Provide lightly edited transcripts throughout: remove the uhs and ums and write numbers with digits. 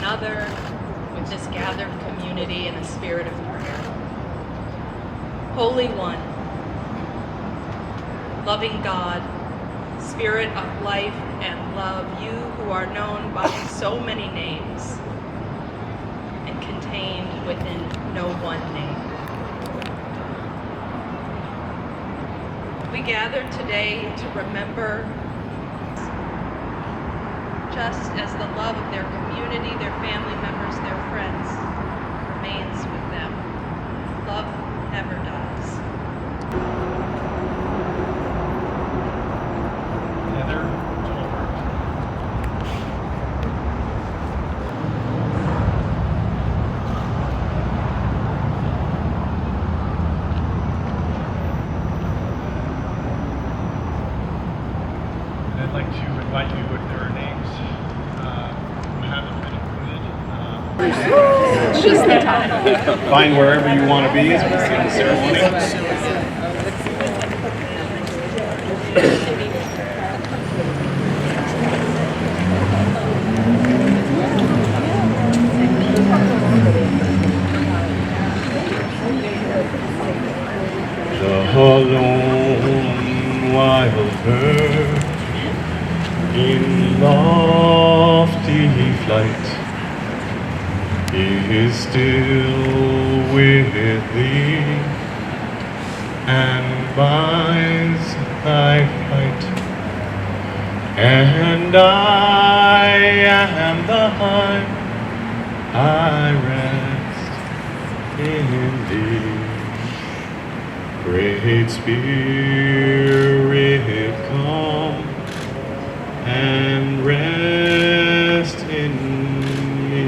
another, with this gathered community in a spirit of prayer. Holy One, loving God, Spirit of life and love, you who are known by so many names and contained within no one name. We gather today to remember, just as the love of their community, their family members, their friends remains with them. Love never dies. Heather And I'd like to invite you, if there are names who haven't been included, It's just the time. find wherever you want to be as we begin the ceremony. The lone wild bird in lofty flight is still with thee and bides thy flight, and I am the hive, I rest in thee. Great Spirit, come and rest in me.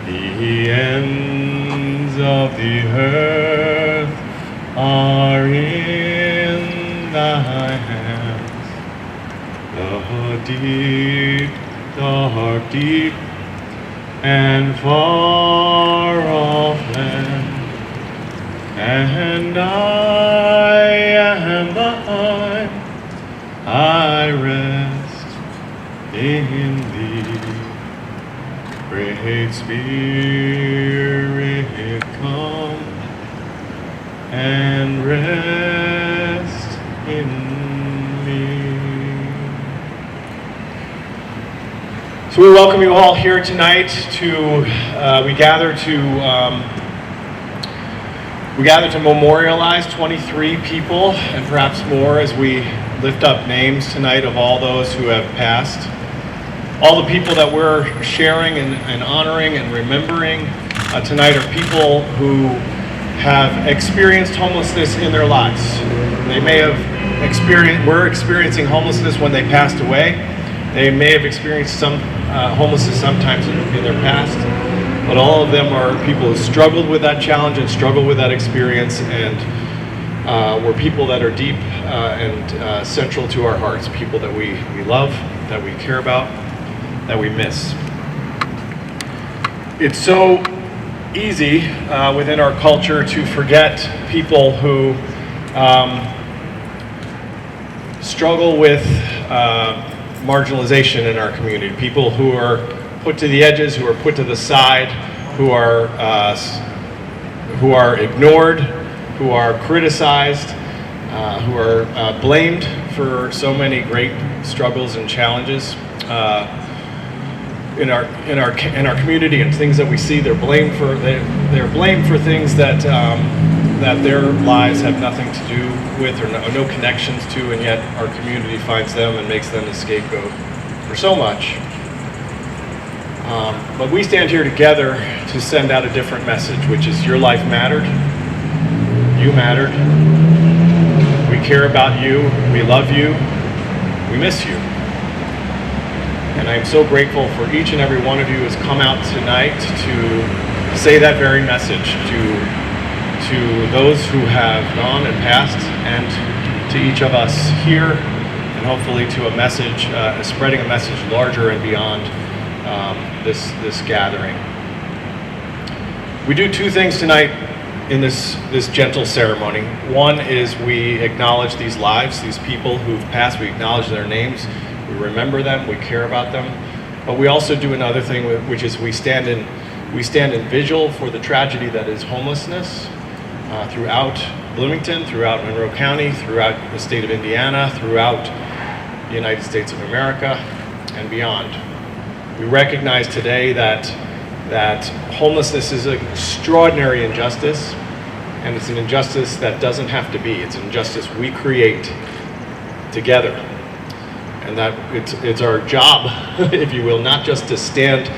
The ends of the earth are in thy hands. The dark deep, and far off land. And I am the hive, I rest in thee. Great Spirit, come and rest in me. So we welcome you all here tonight we gather to memorialize 23 people and perhaps more as we lift up names tonight of all those who have passed. All the people that we're sharing and honoring and remembering tonight are people who have experienced homelessness in their lives. They may have were experiencing homelessness when they passed away. They may have experienced some homelessness sometimes in their past. But all of them are people who struggled with that challenge and struggled with that experience, and were people that are deep and central to our hearts, people that we love, that we care about, that we miss. It's so easy within our culture to forget people who struggle with marginalization in our community, people who are put to the edges, who are put to the side, who are ignored, who are criticized, who are blamed for so many great struggles and challenges in our community and things that we see. They're blamed for things that that their lives have nothing to do with or no connections to, and yet our community finds them and makes them the scapegoat for so much. But we stand here together to send out a different message, which is your life mattered, you mattered, we care about you, we love you, we miss you. And I am so grateful for each and every one of you who has come out tonight to say that very message to those who have gone and passed, and to each of us here, and hopefully to a message, spreading a message larger and beyond this gathering. We do two things tonight in this gentle ceremony. One is we acknowledge these lives, these people who've passed. We acknowledge their names. We remember them. We care about them. But we also do another thing, which is we stand in vigil for the tragedy that is homelessness throughout Bloomington, throughout Monroe County, throughout the state of Indiana, throughout the United States of America, and beyond. We recognize today that homelessness is an extraordinary injustice, and it's an injustice that doesn't have to be. It's an injustice we create together. And that it's our job, if you will, not just to stand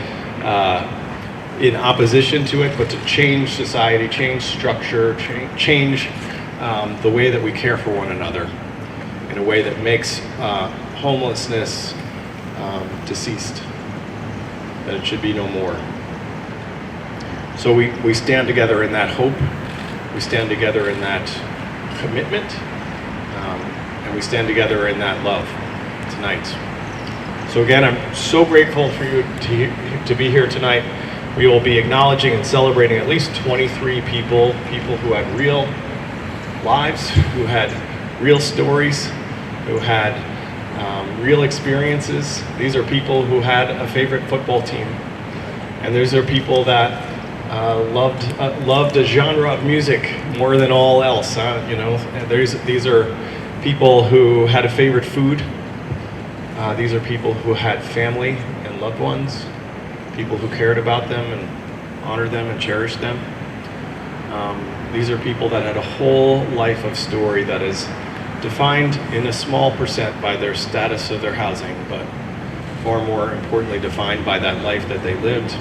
in opposition to it, but to change society, change structure, change the way that we care for one another in a way that makes homelessness deceased, that it should be no more. So we stand together in that hope, we stand together in that commitment, and we stand together in that love tonight. So again, I'm so grateful for you to be here tonight. We will be acknowledging and celebrating at least 23 people who had real lives, who had real stories, who had real experiences. These are people who had a favorite football team, and these are people that loved a genre of music more than all else. These are people who had a favorite food. These are people who had family and loved ones, people who cared about them and honored them and cherished them. These are people that had a whole life of story that is defined in a small percent by their status of their housing, but far more importantly defined by that life that they lived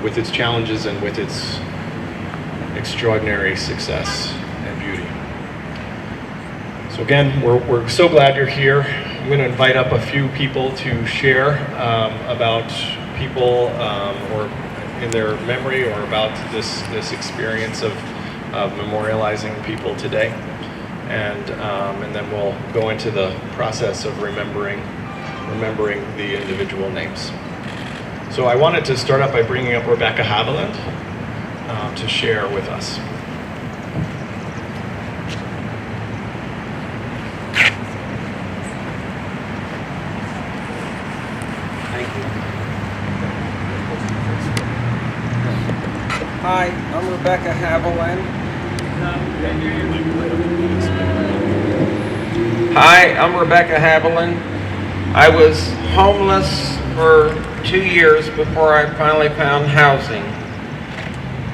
with its challenges and with its extraordinary success and beauty. So again, we're so glad you're here. I'm going to invite up a few people to share about people or in their memory or about this experience of memorializing people today. And then we'll go into the process of remembering the individual names. So I wanted to start out by bringing up Rebecca Haviland to share with us. Hi, I'm Rebecca Haviland. I was homeless for 2 years before I finally found housing.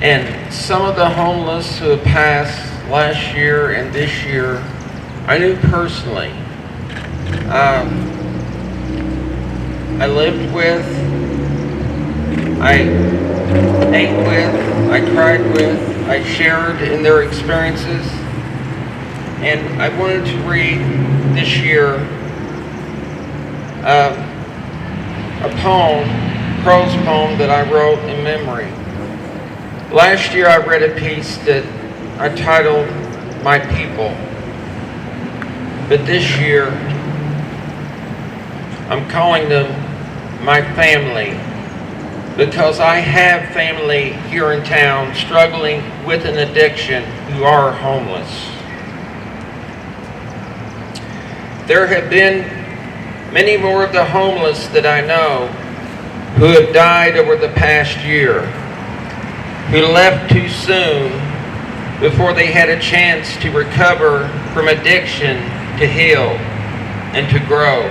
And some of the homeless who have passed last year and this year, I knew personally. I lived with, I ate with, I cried with, I shared in their experiences. And I wanted to read this year a prose poem that I wrote in memory. Last year I read a piece that I titled My People. But this year I'm calling them My Family, because I have family here in town struggling with an addiction who are homeless. There have been many more of the homeless that I know who have died over the past year, who left too soon before they had a chance to recover from addiction, to heal, and to grow,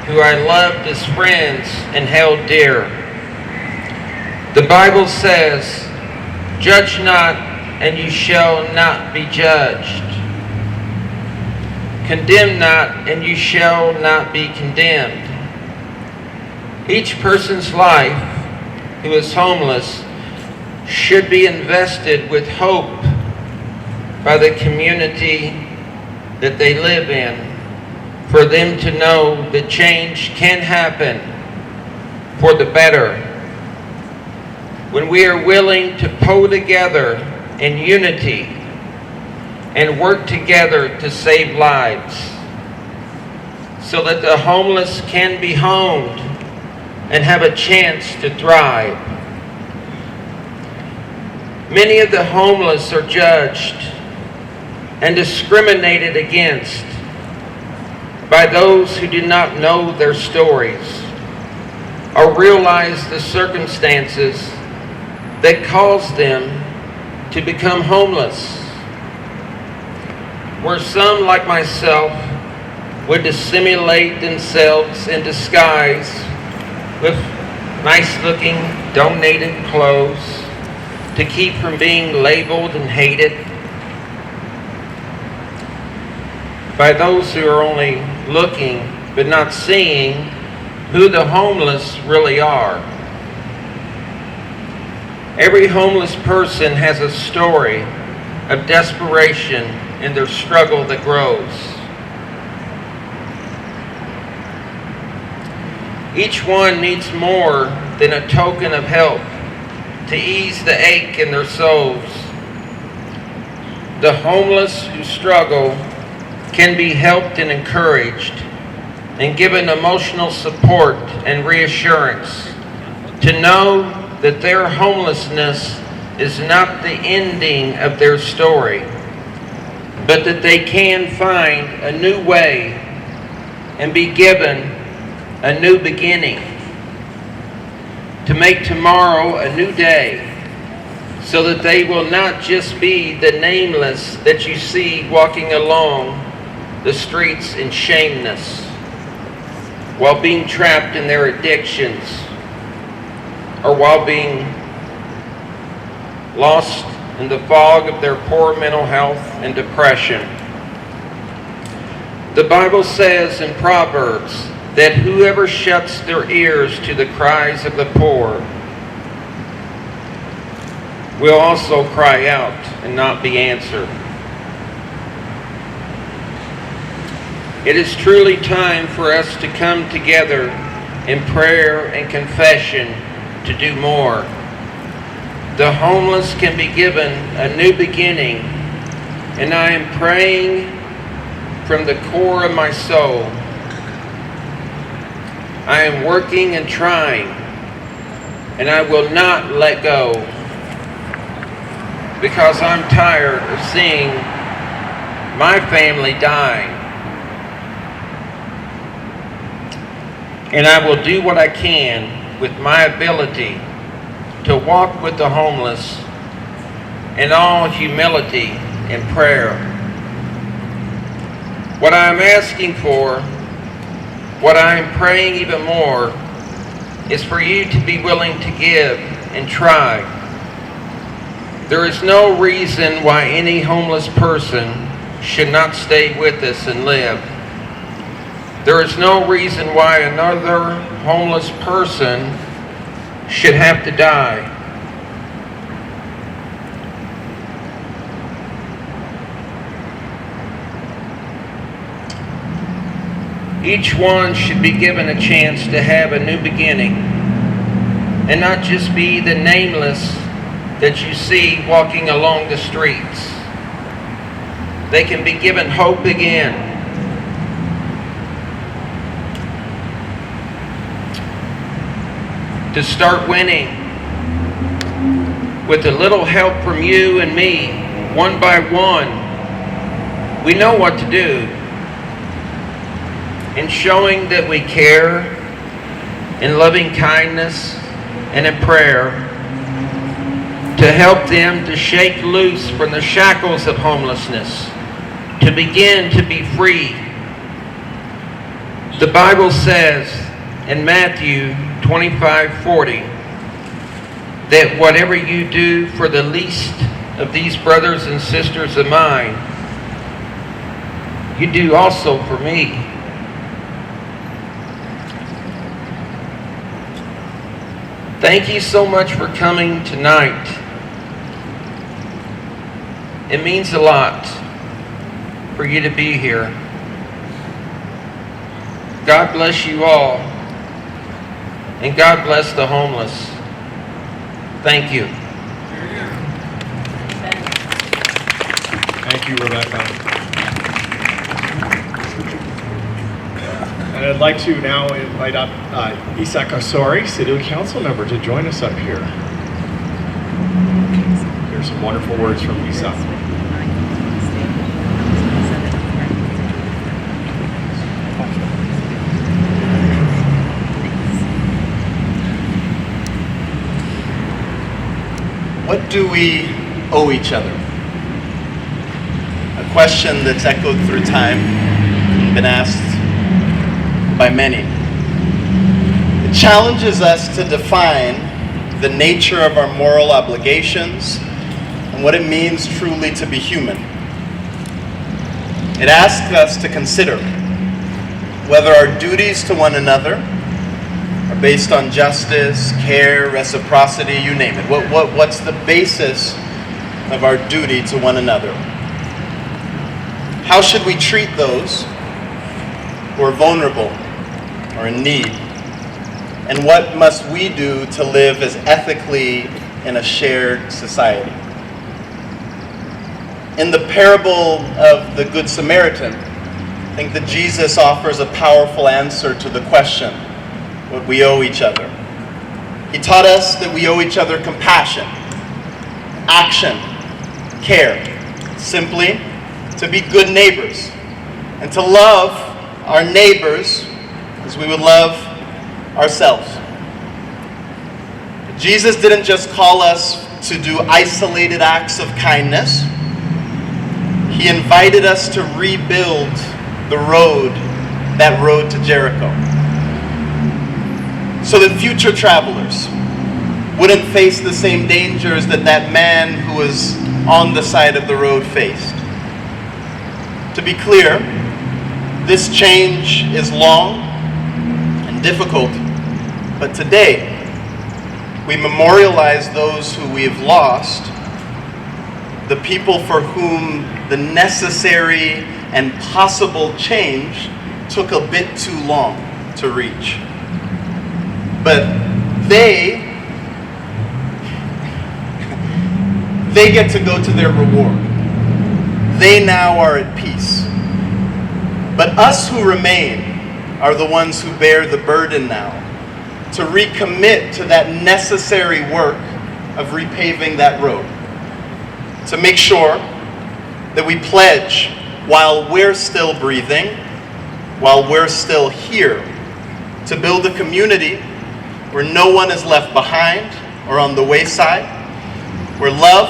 who I loved as friends and held dear. The Bible says, "Judge not, and you shall not be judged. Condemn not, and you shall not be condemned." Each person's life who is homeless should be invested with hope by the community that they live in, for them to know that change can happen for the better when we are willing to pull together in unity and work together to save lives, so that the homeless can be homed and have a chance to thrive. Many of the homeless are judged and discriminated against by those who do not know their stories, or realize the circumstances that caused them to become homeless. Where some, like myself, would dissimulate themselves in disguise with nice-looking donated clothes to keep from being labeled and hated by those who are only looking but not seeing who the homeless really are. Every homeless person has a story of desperation in their struggle that grows. Each one needs more than a token of help to ease the ache in their souls. The homeless who struggle can be helped and encouraged and given emotional support and reassurance to know that their homelessness is not the ending of their story, but that they can find a new way and be given a new beginning, to make tomorrow a new day, so that they will not just be the nameless that you see walking along the streets in shameness, while being trapped in their addictions, or while being lost in the fog of their poor mental health and depression. The Bible says in Proverbs that whoever shuts their ears to the cries of the poor will also cry out and not be answered. It is truly time for us to come together in prayer and confession to do more. The homeless can be given a new beginning, and I am praying from the core of my soul. I am working and trying, and I will not let go, because I'm tired of seeing my family dying. And I will do what I can with my ability to walk with the homeless in all humility and prayer. What I am asking for, what I am praying even more, is for you to be willing to give and try. There is no reason why any homeless person should not stay with us and live. There is no reason why another homeless person should have to die. Each one should be given a chance to have a new beginning and not just be the nameless that you see walking along the streets. They can be given hope again. To start winning with a little help from you and me, one by one. We know what to do. In showing that we care, in loving kindness, and in prayer, to help them to shake loose from the shackles of homelessness, to begin to be free. The Bible says in Matthew 25:40 that whatever you do for the least of these brothers and sisters of mine, you do also for me. Thank you so much for coming tonight. It means a lot for you to be here. God bless you all, and God bless the homeless. Thank you. Thank you, Rebecca. And I'd like to now invite up Isa Kasori, City Council member, to join us up here. Here's some wonderful words from Isa. do we owe each other? A question that's echoed through time and been asked by many. It challenges us to define the nature of our moral obligations and what it means truly to be human. It asks us to consider whether our duties to one another are based on justice, care, reciprocity, you name it. What's the basis of our duty to one another? How should we treat those who are vulnerable or in need? And what must we do to live as ethically in a shared society? In the parable of the Good Samaritan, I think that Jesus offers a powerful answer to the question, what we owe each other. He taught us that we owe each other compassion, action, care, simply to be good neighbors, and to love our neighbors as we would love ourselves. Jesus didn't just call us to do isolated acts of kindness. He invited us to rebuild that road to Jericho, so that future travelers wouldn't face the same dangers that man who was on the side of the road faced. To be clear, this change is long and difficult, but today we memorialize those who we have lost, the people for whom the necessary and possible change took a bit too long to reach. But they get to go to their reward. They now are at peace. But us who remain are the ones who bear the burden now to recommit to that necessary work of repaving that road. To make sure that we pledge while we're still breathing, while we're still here, to build a community where no one is left behind or on the wayside, where love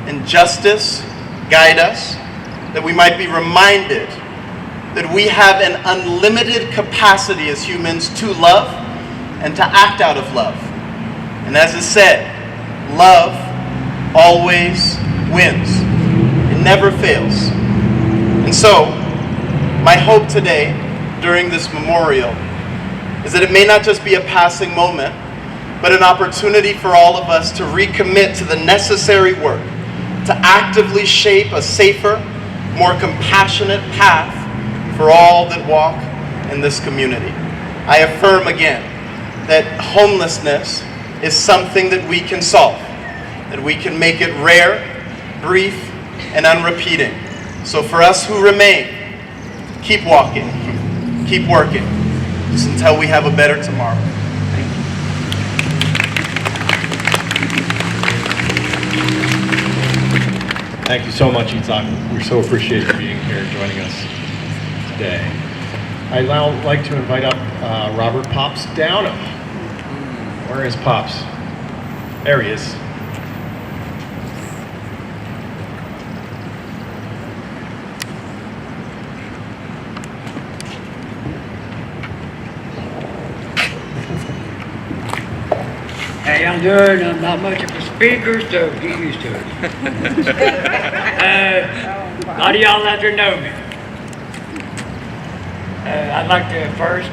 and justice guide us, that we might be reminded that we have an unlimited capacity as humans to love and to act out of love. And as is said, love always wins. It never fails. And so, my hope today, during this memorial, is that it may not just be a passing moment, but an opportunity for all of us to recommit to the necessary work, to actively shape a safer, more compassionate path for all that walk in this community. I affirm again that homelessness is something that we can solve, that we can make it rare, brief, and unrepeating. So for us who remain, keep walking, keep working, just until we have a better tomorrow. Thank you. Thank you so much, Itzhak. We so appreciate you being here and joining us today. I'd now like to invite up Robert Pops Downham. Where is Pops? There he is. How y'all doing? I'm not much of a speaker, so get used to it. A lot of y'all out there know me. I'd like to first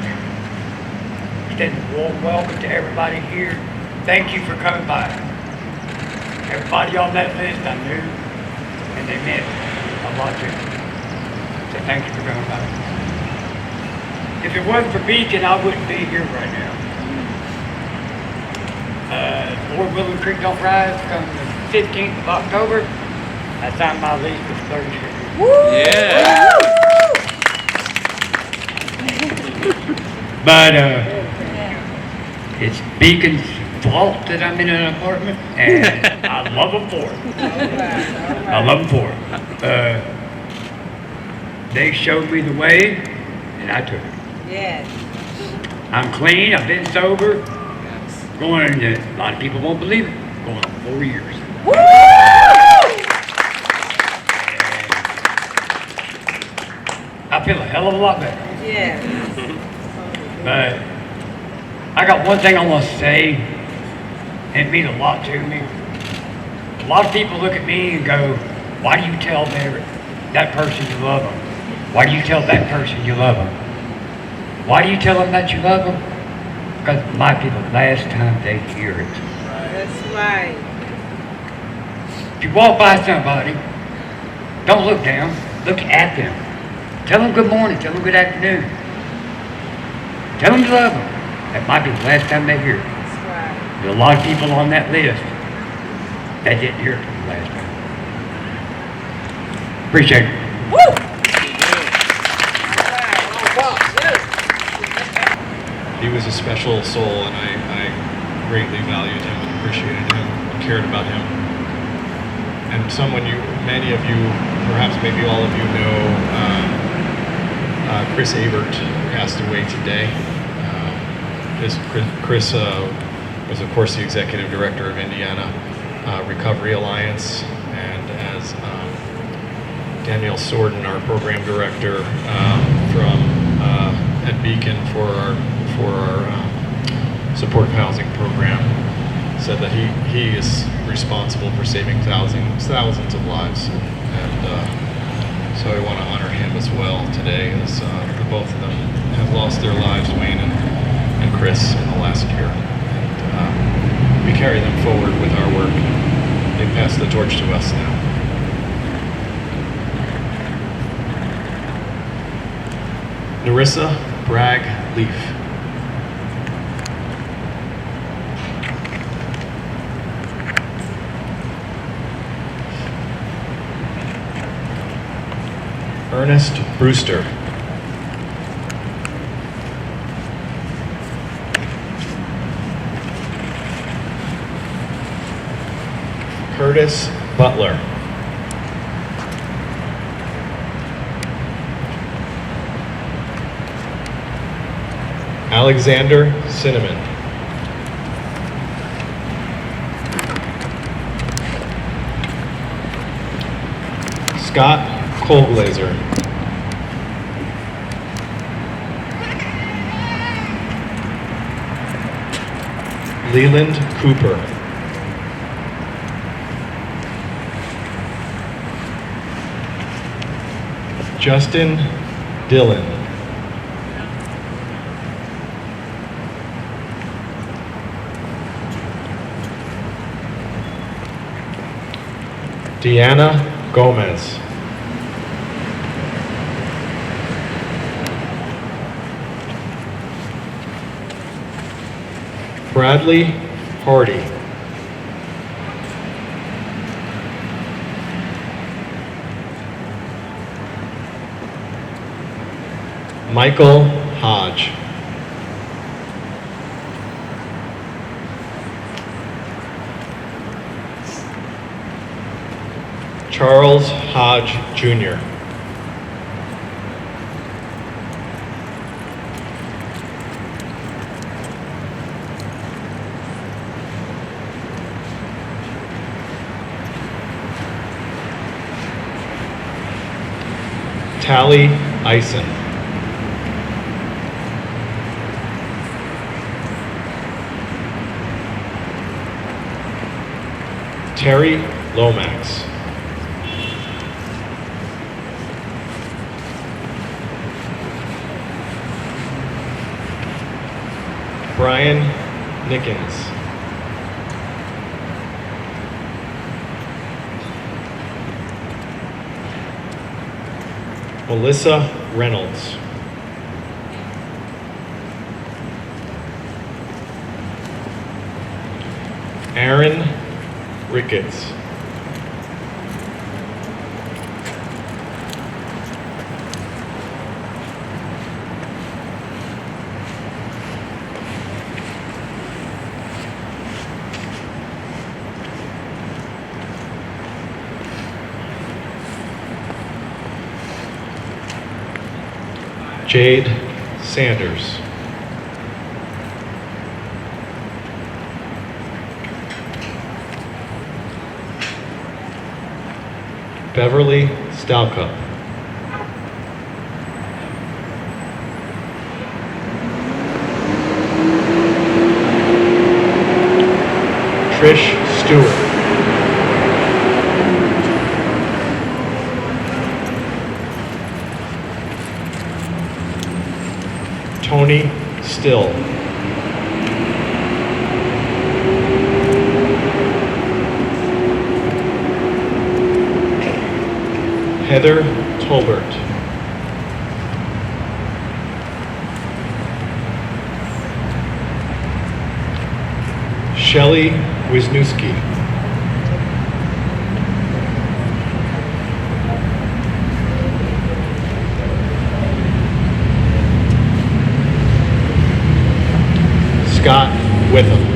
extend a warm welcome to everybody here. Thank you for coming by. Everybody on that list I knew, and they meant a lot to me. So thank you for coming by. If it wasn't for Beacon, I wouldn't be here right now. Lord willing, Creek don't rise come the 15th of October. I signed my lease with 30 years. Yeah. But it's Beacon's fault that I'm in an apartment, and I love them for it. I love them for it. They showed me the way, and I took it. Yes. I'm clean. I've been sober. Going, a lot of people won't believe it, going on 4 years. I feel a hell of a lot better. Yeah. But I got one thing I want to say. It means a lot to me. A lot of people look at me and go, why do you tell that person you love them? Why do you tell that person you love them? Why do you tell them that you love them? Because it might be the last time they hear it. That's right. If you walk by somebody, don't look down, look at them. Tell them good morning, tell them good afternoon. Tell them you love them. That might be the last time they hear it. That's right. There's a lot of people on that list that didn't hear it the last time. Appreciate it. Woo! He was a special soul, and I greatly valued him and appreciated him and cared about him. And many of you, perhaps maybe all of you know, Chris Avert passed away today. Chris was, of course, the executive director of Indiana Recovery Alliance, and as Danielle Sorden, our program director at Beacon for our supportive housing program, said that he is responsible for saving thousands of lives, and so I want to honor him as well today, as the both of them have lost their lives, Wayne and Chris, in the last year. And we carry them forward with our work. They pass the torch to us now. Narissa Bragg Leaf. Ernest Brewster. Curtis Butler. Alexander Cinnamon. Scott Colblazer. Leland Cooper. Justin Dillon. Deanna Gomez. Bradley Hardy. Michael Hodge. Charles Hodge Jr. Tally Eisen. Terry Lomax. Brian Nickens. Melissa Reynolds. Aaron Ricketts. Jade Sanders. Beverly Stalcup. Trish Stewart. Tony Still. Heather Tolbert. Shelley Wisniewski. Scott Witham.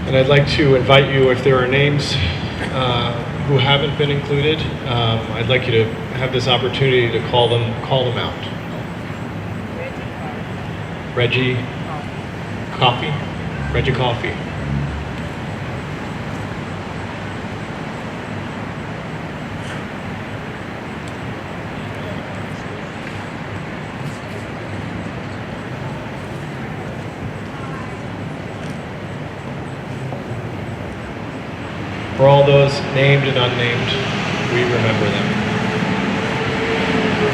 And I'd like to invite you, if there are names who haven't been included, I'd like you to have this opportunity to call them out. Reggie Coffey. Reggie Coffey. For all those named and unnamed, we remember them.